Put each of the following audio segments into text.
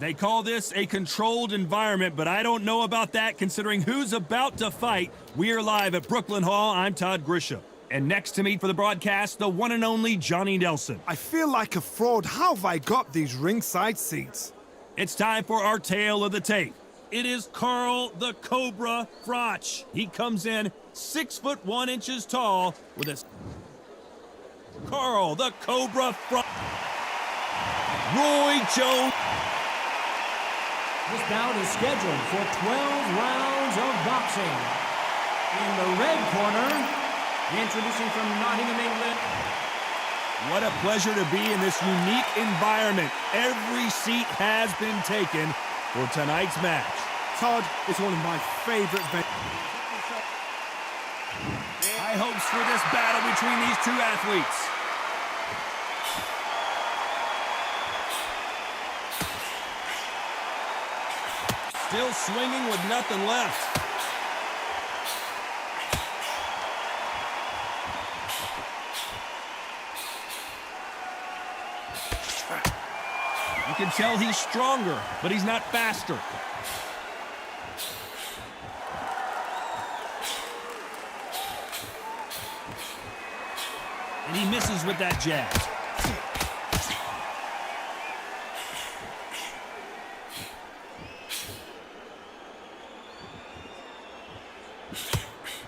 They call this a controlled environment, but I don't know about that considering who's about to fight. We are live at Brooklyn Hall. I'm Todd Grisham. And next to me for the broadcast, the one and only Johnny Nelson. I feel like a fraud. How have I got these ringside seats? It's time for our tale of the tape. It is Carl the Cobra Froch. He comes in 6'1" tall with his... Carl the Cobra Froch. Roy Jones. This bout is scheduled for 12 rounds of boxing. In the red corner, introducing from Nottingham, England. What a pleasure to be in this unique environment. Every seat has been taken for tonight's match. Todd is one of my favorite High hopes for this battle between these two athletes. Still swinging with nothing left. You can tell he's stronger, but he's not faster. And he misses with that jab.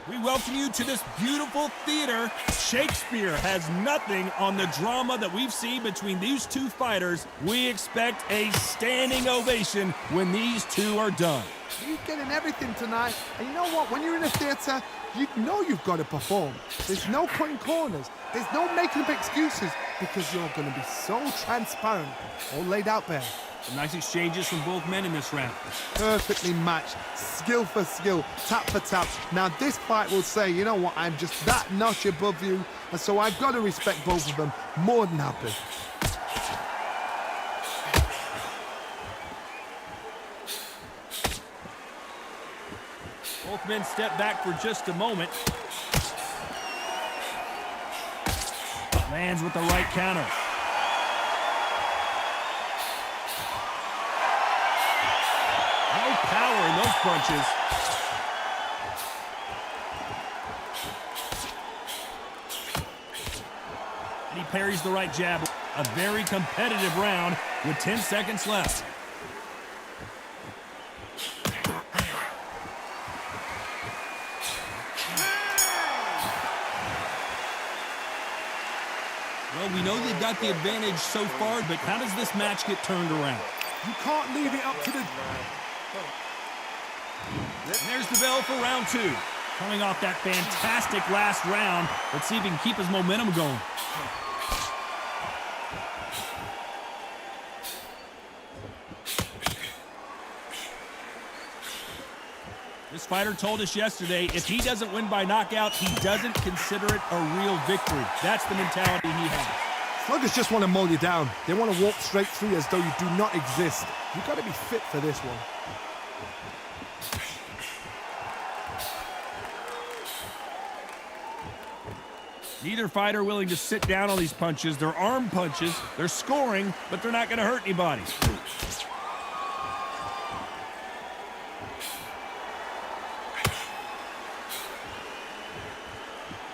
We welcome you to this beautiful theater. Shakespeare has nothing on the drama that we've seen between these two fighters. We expect a standing ovation when these two are done. You're getting everything tonight. And you know what? When you're in a theater, you know you've got to perform. There's no cutting corners. There's no making up excuses because you're going to be so transparent, all laid out there. Some nice exchanges from both men in this round. Perfectly matched, skill for skill, tap for tap. Now this fight will say, you know what, I'm just that notch above you, and so I've got to respect both of them more than happy. Both men step back for just a moment. Lands with the right counter. Power in those punches. And he parries the right jab. A very competitive round with 10 seconds left. Well, we know they've got the advantage so far, but how does this match get turned around? You can't leave it up to the... And there's the bell for round two. Coming off that fantastic last round. Let's see if he can keep his momentum going. This fighter told us yesterday, if he doesn't win by knockout, he doesn't consider it a real victory. That's the mentality he has. Sluggers just want to mow you down. They want to walk straight through you as though you do not exist. You've got to be fit for this one. Neither fighter willing to sit down on these punches. They're arm punches. They're scoring, but they're not going to hurt anybody.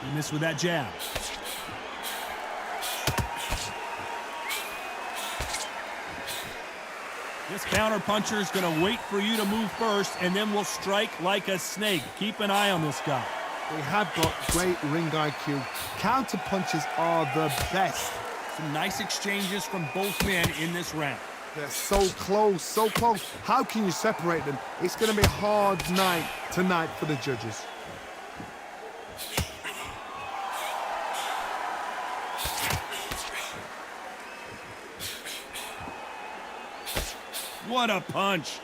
He missed with that jab. This counter puncher is going to wait for you to move first, and then will strike like a snake. Keep an eye on this guy. They have got great ring IQ. Counter punches are the best. Some nice exchanges from both men in this round. They're so close, so close. How can you separate them? It's going to be a hard night tonight for the judges. What a punch.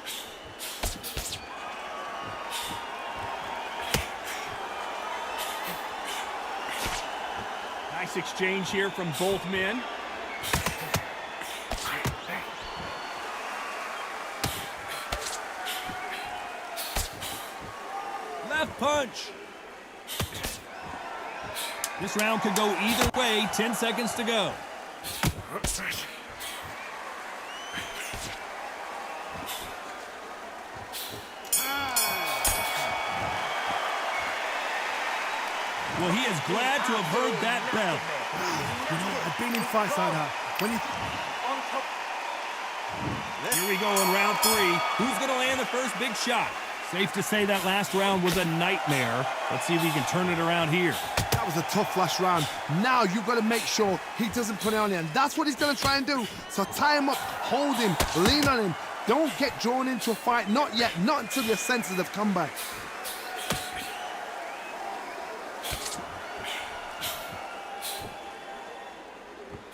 Nice exchange here from both men. Left punch. This round could go either way. 10 seconds to go. Well, he is glad to have heard that bell. You know, I've been in fights like that. When you... Here we go in round 3. Who's going to land the first big shot? Safe to say that last round was a nightmare. Let's see if he can turn it around here. That was a tough last round. Now you've got to make sure he doesn't put it on you, and that's what he's going to try and do. So tie him up, hold him, lean on him. Don't get drawn into a fight. Not yet. Not until your senses have come back.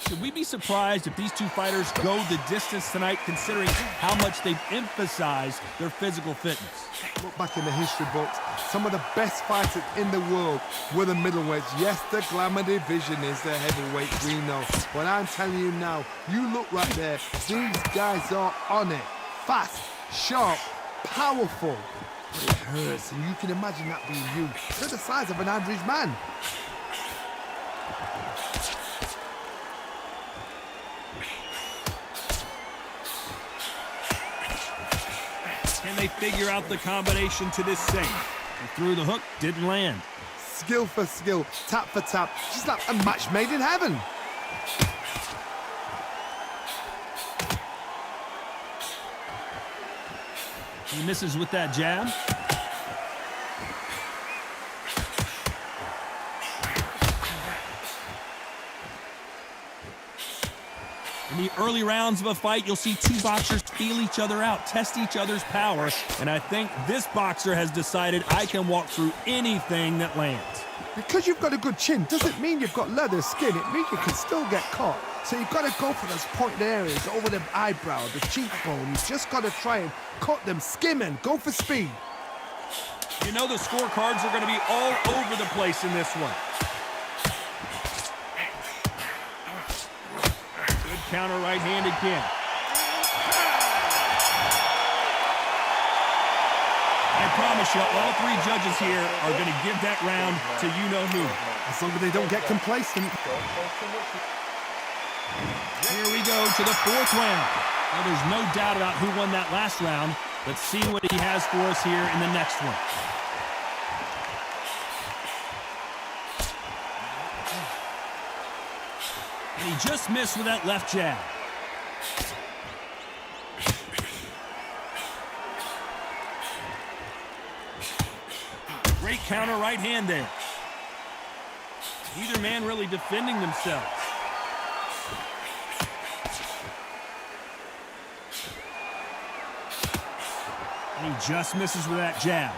Should we be surprised if these two fighters go the distance tonight, considering how much they've emphasized their physical fitness? Look back in the history books. Some of the best fighters in the world were the middleweights. Yes, the glamour division is the heavyweights, we know. But I'm telling you now, you look right there. These guys are on it. Fast, sharp, powerful. But it hurts, and you can imagine that being you. They're the size of an average man. Can they figure out the combination to this safe? He threw the hook, didn't land. Skill for skill, tap for tap. Just like a match made in heaven. He misses with that jab. In the early rounds of a fight, you'll see two boxers feel each other out, test each other's power, and I think this boxer has decided I can walk through anything that lands. Because you've got a good chin doesn't mean you've got leather skin. It means you can still get caught. So you've got to go for those pointed areas, over the eyebrow, the cheekbone. You've just got to try and cut them, skim and go for speed. You know the scorecards are going to be all over the place in this one. Good counter right hand again. I promise you, all three judges here are going to give that round to you-know-who. As long as they don't get complacent. Here we go to the fourth round. Well, there's no doubt about who won that last round. Let's see what he has for us here in the next one. And he just missed with that left jab. Great counter right hand there. Neither man really defending themselves. And he just misses with that jab.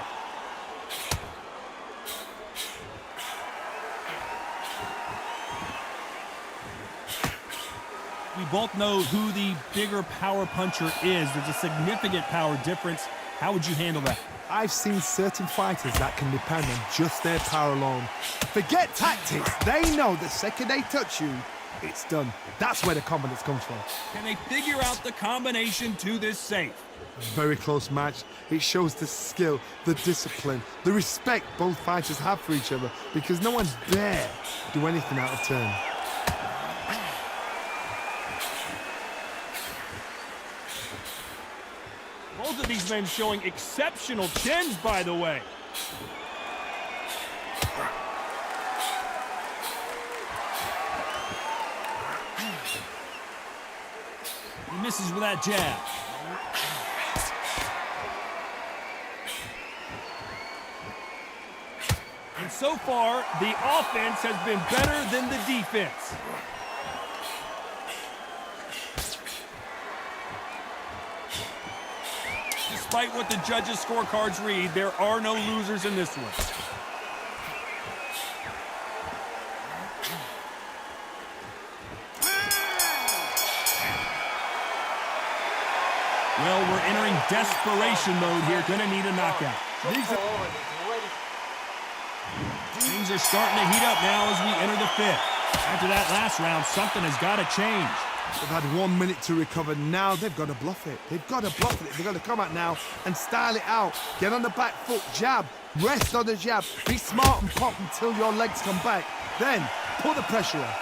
We both know who the bigger power puncher is. There's a significant power difference. How would you handle that? I've seen certain fighters that can depend on just their power alone. Forget tactics. They know the second they touch you, it's done. That's where the confidence comes from. Can they figure out the combination to this safe? Very close match. It shows the skill, the discipline, the respect both fighters have for each other, because no one dare do anything out of turn. Both of these men showing exceptional chins, by the way. He misses with that jab. And so far, the offense has been better than the defense. Despite what the judges' scorecards read, there are no losers in this one. Well, we're entering desperation mode here. Gonna need a knockout. Things are starting to heat up now as we enter the fifth. After that last round, something has got to change. They've had 1 minute to recover. Now they've got to bluff it. They've got to bluff it. They've got to come out now and style it out. Get on the back foot, jab, rest on the jab. Be smart and pop until your legs come back. Then put the pressure on.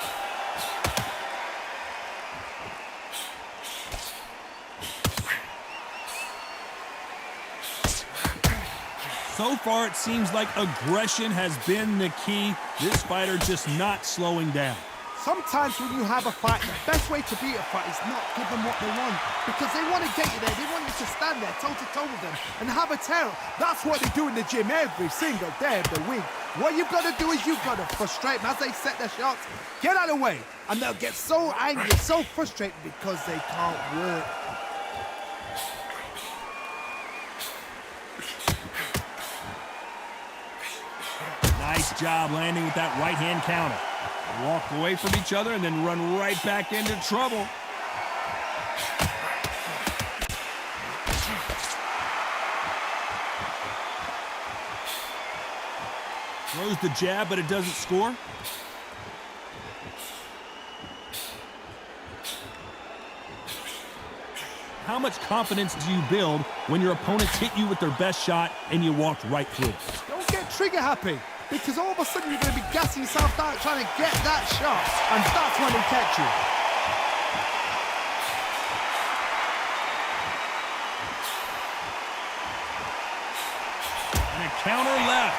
So far, it seems like aggression has been the key. This fighter just not slowing down. Sometimes when you have a fight, the best way to beat a fight is not give them what they want. Because they want to get you there. They want you to stand there toe-to-toe with them and have a terror. That's what they do in the gym every single day of the week. What you've got to do is you've got to frustrate them as they set their shots. Get out of the way. And they'll get so angry, so frustrated because they can't work. Nice job landing with that right-hand counter. Walk away from each other and then run right back into trouble. Throws the jab, but it doesn't score. How much confidence do you build when your opponents hit you with their best shot and you walked right through it? Don't get trigger happy. Because all of a sudden you're going to be gassing yourself out trying to get that shot. And that's when they catch you. And a counter left.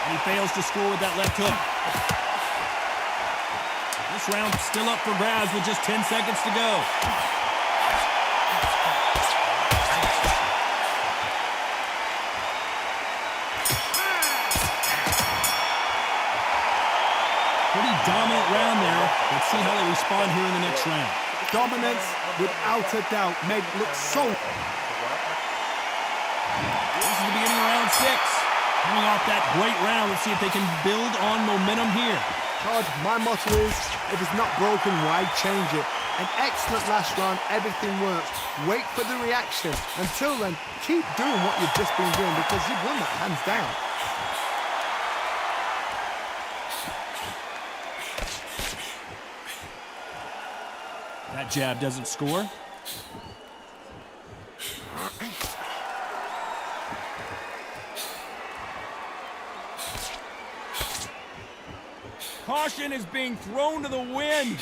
And he fails to score with that left hook. This round still up for grabs with just 10 seconds to go. Pretty dominant round there. Let's see how they respond here in the next round. Dominance, without a doubt, made it look so... This is the beginning of round 6. Coming off that great round, let's see if they can build on momentum here. Todd, my motto is, if it's not broken, why change it? An excellent last round, everything works. Wait for the reaction. Until then, keep doing what you've just been doing because you've won that hands down. That jab doesn't score. Caution is being thrown to the wind.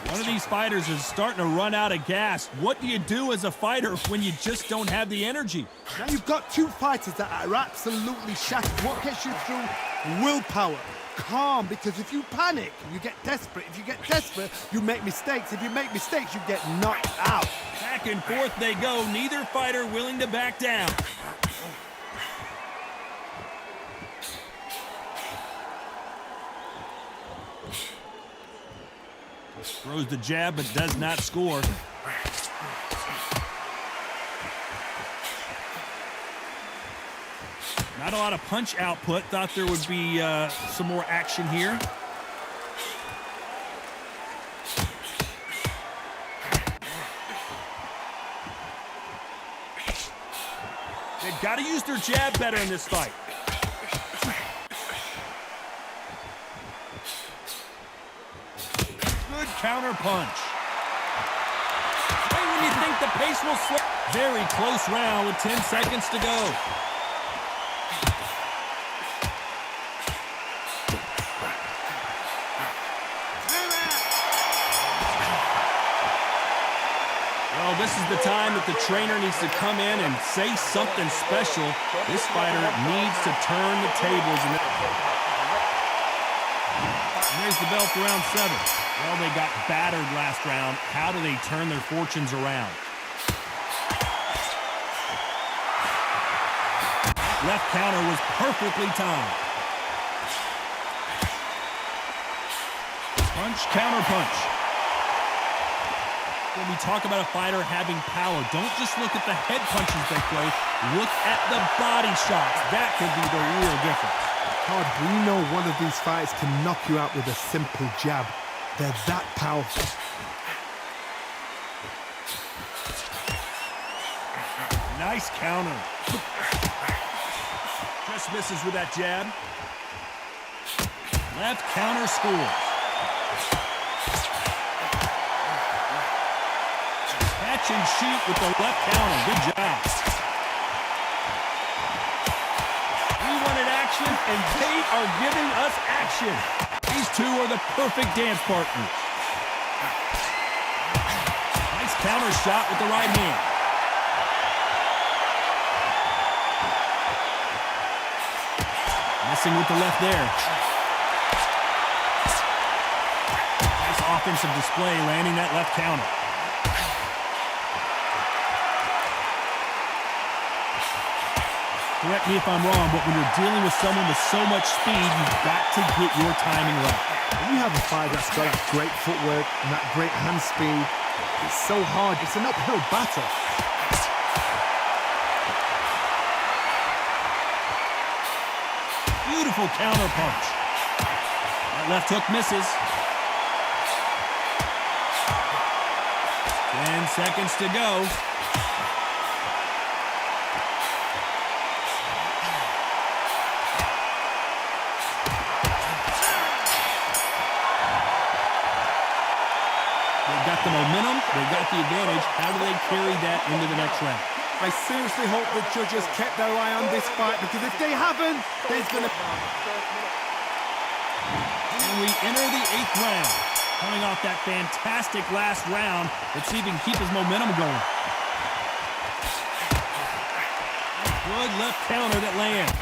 One of these fighters is starting to run out of gas. What do you do as a fighter when you just don't have the energy? Now you've got two fighters that are absolutely shattered. What gets you through? Willpower. Calm, because if you panic, you get desperate. If you get desperate, you make mistakes. If you make mistakes, you get knocked out. Back and forth they go. Neither fighter willing to back down. Throws the jab, but does not score. Not a lot of punch output. Thought there would be some more action here. They've got to use their jab better in this fight. Good counter punch. Hey, when you think the pace will slow. Very close round with 10 seconds to go. Well, this is the time that the trainer needs to come in and say something special. This fighter needs to turn the tables. And there's the bell for round 7. Well, they got battered last round. How do they turn their fortunes around? Left counter was perfectly timed. Punch, counter punch. When we talk about a fighter having power, don't just look at the head punches they throw. Look at the body shots. That could be the real difference. Todd, we know one of these fighters can knock you out with a simple jab. They're that powerful. Nice counter. Just misses with that jab. Left counter scores. Catch and shoot with the left counter. Good job. We wanted action, and they are giving us action. These two are the perfect dance partners. Nice counter shot with the right hand. Missing with the left there. Nice offensive display, landing that left counter. Correct me if I'm wrong, but when you're dealing with someone with so much speed, you've got to get your timing right. When you have a fighter that's got that great footwork and that great hand speed, it's so hard. It's an uphill battle. Beautiful counter punch. That left hook misses. 10 seconds to go. They've got the momentum, they've got the advantage. How do they carry that into the next round? I seriously hope the judges kept their eye on this fight, because if they haven't, there's going to... And we enter the 8th round. Coming off that fantastic last round, let's see if he can keep his momentum going. Good left counter that lands.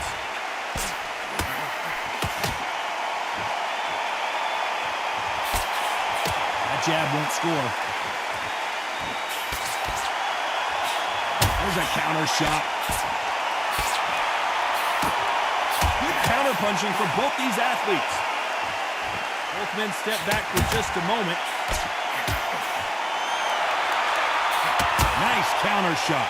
That jab won't score. There's a counter shot. Good counter punching for both these athletes. Both men step back for just a moment. Nice counter shot.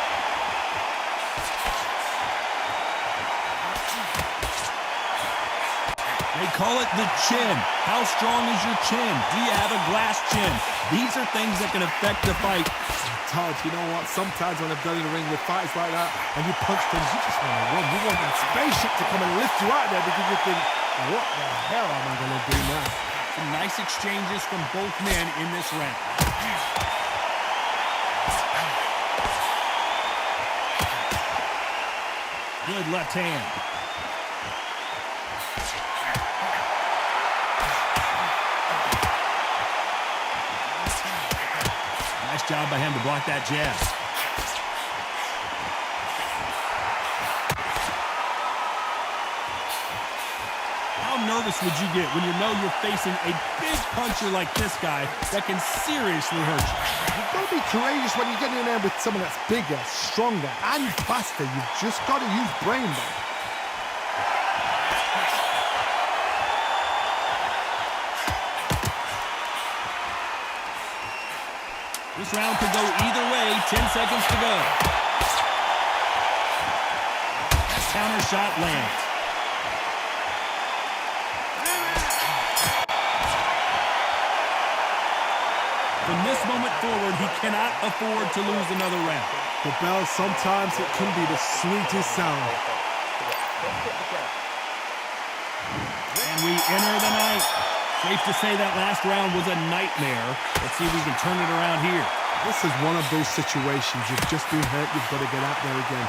They call it the chin. How strong is your chin? Do you have a glass chin? These are things that can affect the fight. Todd, you know what? Sometimes when I've done in the ring with fights like that, and you punch things, you just want to run. You want that spaceship to come and lift you out there, because you think, what the hell am I going to do now? Some nice exchanges from both men in this round. Good left hand. Nice job by him to block that jab. How nervous would you get when you know you're facing a big puncher like this guy that can seriously hurt you? You've got to be courageous when you get in there with someone that's bigger, stronger, and faster. You've just got to use brain there. This round could go either way. 10 seconds to go. Counter shot lands. From this moment forward, he cannot afford to lose another round. The bell, sometimes it can be the sweetest sound. And we enter the ninth. Safe to say that last round was a nightmare. Let's see if we can turn it around here. This is one of those situations. You've just been hurt. You've got to get out there again.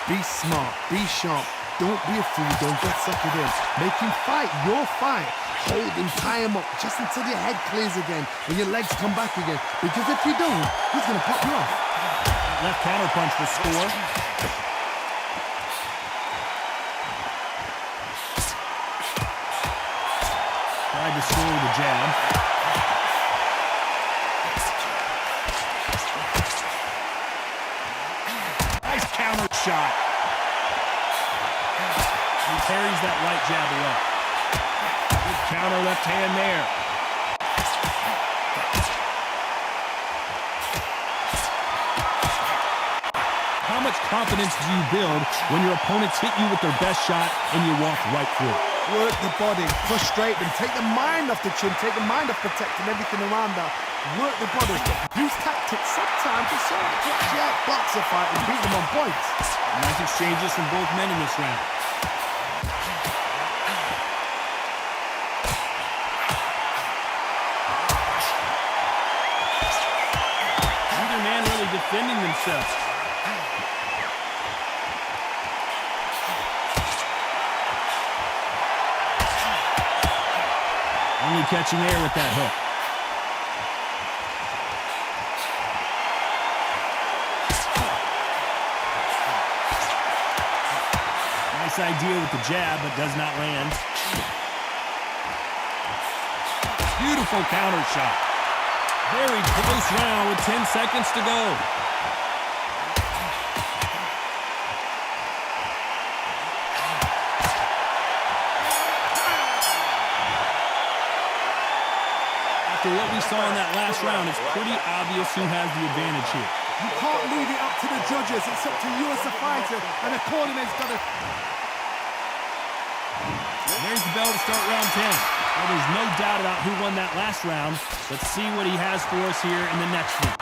Be smart. Be sharp. Don't be a fool. Don't get suckered in. Make him fight your fight. Hold him, tie him up, just until your head clears again and your legs come back again. Because if you don't, he's going to pop you off. Left counter punch will score. Tried to score with a jab. Nice counter shot. He parries that right jab away. Good counter left hand there. How much confidence do you build when your opponents hit you with their best shot and you walk right through it? Work the body, frustrate them, take the mind off the chin, take the mind off protecting everything around that. Work the body, use tactics sometimes to sort of actually outbox a fight and beat them on points. Nice exchanges from both men in this round. Neither man really defending themselves. Only catching air with that hook. Nice idea with the jab, but does not land. Beautiful counter shot. Very close round with 10 seconds to go. After what we saw in that last round, it's pretty obvious who has the advantage here. You can't leave it up to the judges. It's up to you as a fighter, and the cornerman's got to... There's the bell to start round 10. Well, there's no doubt about who won that last round. Let's see what he has for us here in the next one.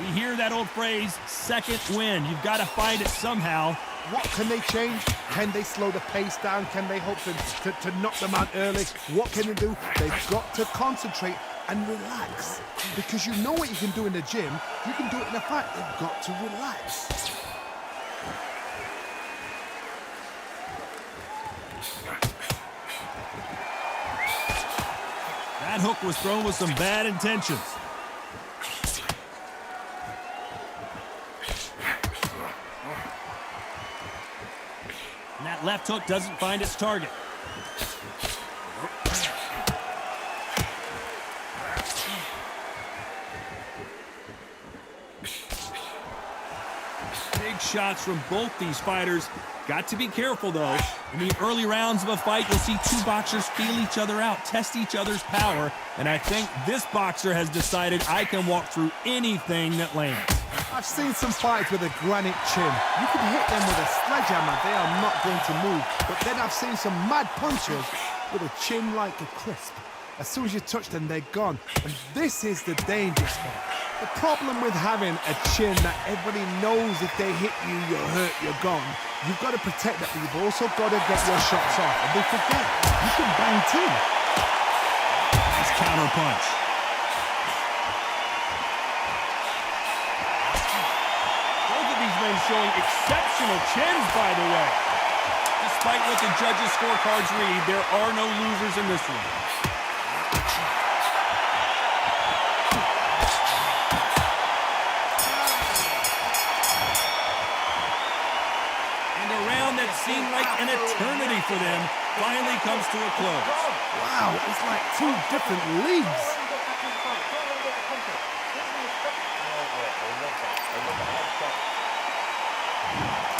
We hear that old phrase, second win. You've got to find it somehow. What can they change? Can they slow the pace down? Can they hope to knock them out early? What can they do? They've got to concentrate and relax. Because you know what you can do in the gym, you can do it in a fight. They've got to relax. That hook was thrown with some bad intentions. And that left hook doesn't find its target. Big shots from both these fighters. Got to be careful, though. In the early rounds of a fight, you'll see two boxers feel each other out, test each other's power, and I think this boxer has decided I can walk through anything that lands. I've seen some fights with a granite chin. You can hit them with a sledgehammer, they are not going to move. But then I've seen some mad punchers with a chin like a crisp. As soon as you touch them, they're gone. And this is the danger spot. The problem with having a chin that everybody knows if they hit you, you're hurt, you're gone. You've got to protect that, but you've also got to get your shots off. And they forget, you can bang too. Nice counter punch. Both of these men showing exceptional chins, by the way. Despite what the judges' scorecards read, there are no losers in this one. Seemed like an eternity for them, finally comes to a close. Wow, it's like two different leagues.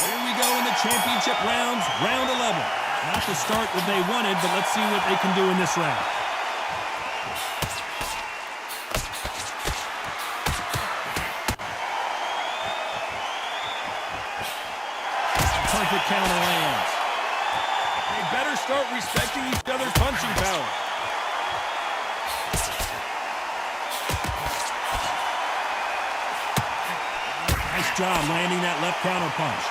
Here we go in the championship rounds, round 11. Not the start that they wanted, but let's see what they can do in this round. Perfect counter lands. They better start respecting each other's punching power. Nice job landing that left counter punch.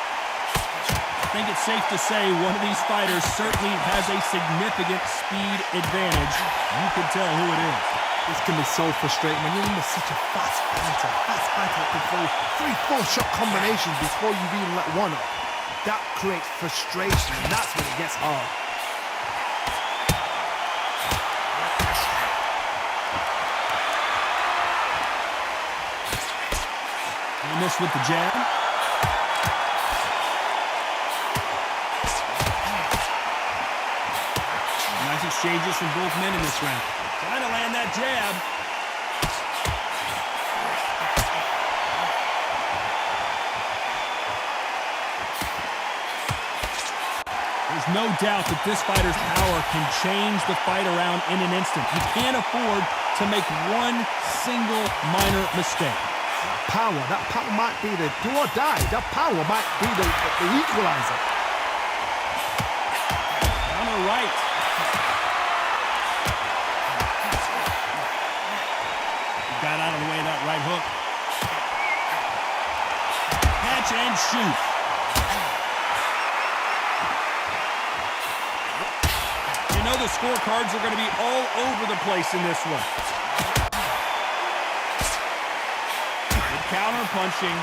I think it's safe to say one of these fighters certainly has a significant speed advantage. You can tell who it is. This can be so frustrating when you're in such a fast fighter that can throw 3-4 shot combinations before you've even let one up. That creates frustration, and that's when it gets hard. He missed with the jab. Nice exchanges from both men in this round. Trying to land that jab. There's no doubt that this fighter's power can change the fight around in an instant. He can't afford to make one single minor mistake. That power might be the do or die. That power might be the equalizer. On the right. He got out of the way of that right hook. Catch and shoot. You know the scorecards are going to be all over the place in this one. Good counter punching.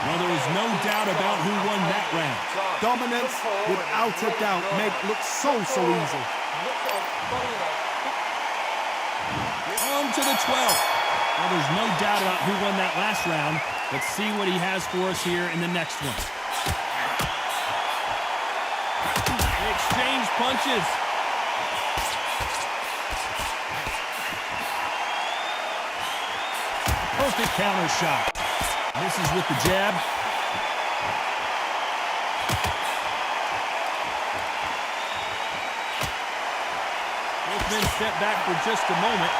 Well, there was no doubt about who won that round. Dominance, without a doubt, made it look so easy. On to the 12th. Well, there's no doubt about who won that last round. Let's see what he has for us here in the next one. They exchange punches. Perfect counter shot. Misses with the jab. Both men step back for just a moment.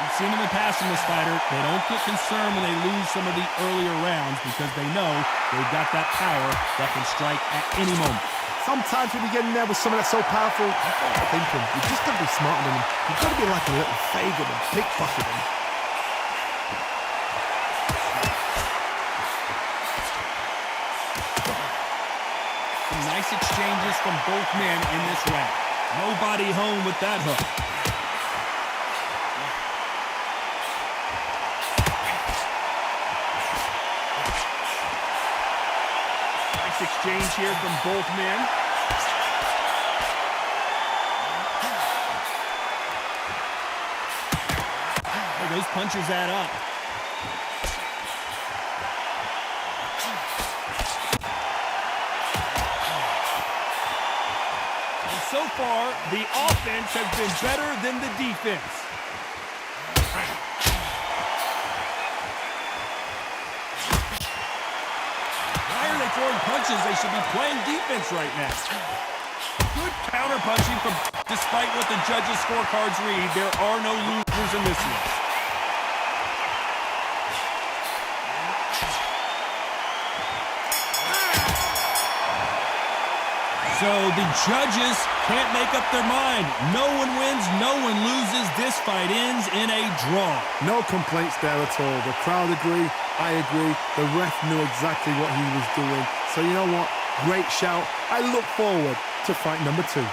We've seen in the past in this fighter, they don't get concerned when they lose some of the earlier rounds because they know they've got that power that can strike at any moment. Sometimes when you get in there with someone that's so powerful, you've got to think him. You've just got to be smarter than him. You've got to be like a little Fagan and pickpocket him. Some nice exchanges from both men in this round. Nobody home with that hook. Exchange here from both men. Oh, those punches add up. And so far, the offense has been better than the defense. Throwing punches, they should be playing defense right now. Good counter punching from, despite what the judges' scorecards read, there are no losers in this one. So the judges can't make up their mind. No one wins, no one loses. This fight ends in a draw. No complaints there at all. The crowd agree. I agree. The ref knew exactly what he was doing. So you know what? Great shout. I look forward to fight number 2.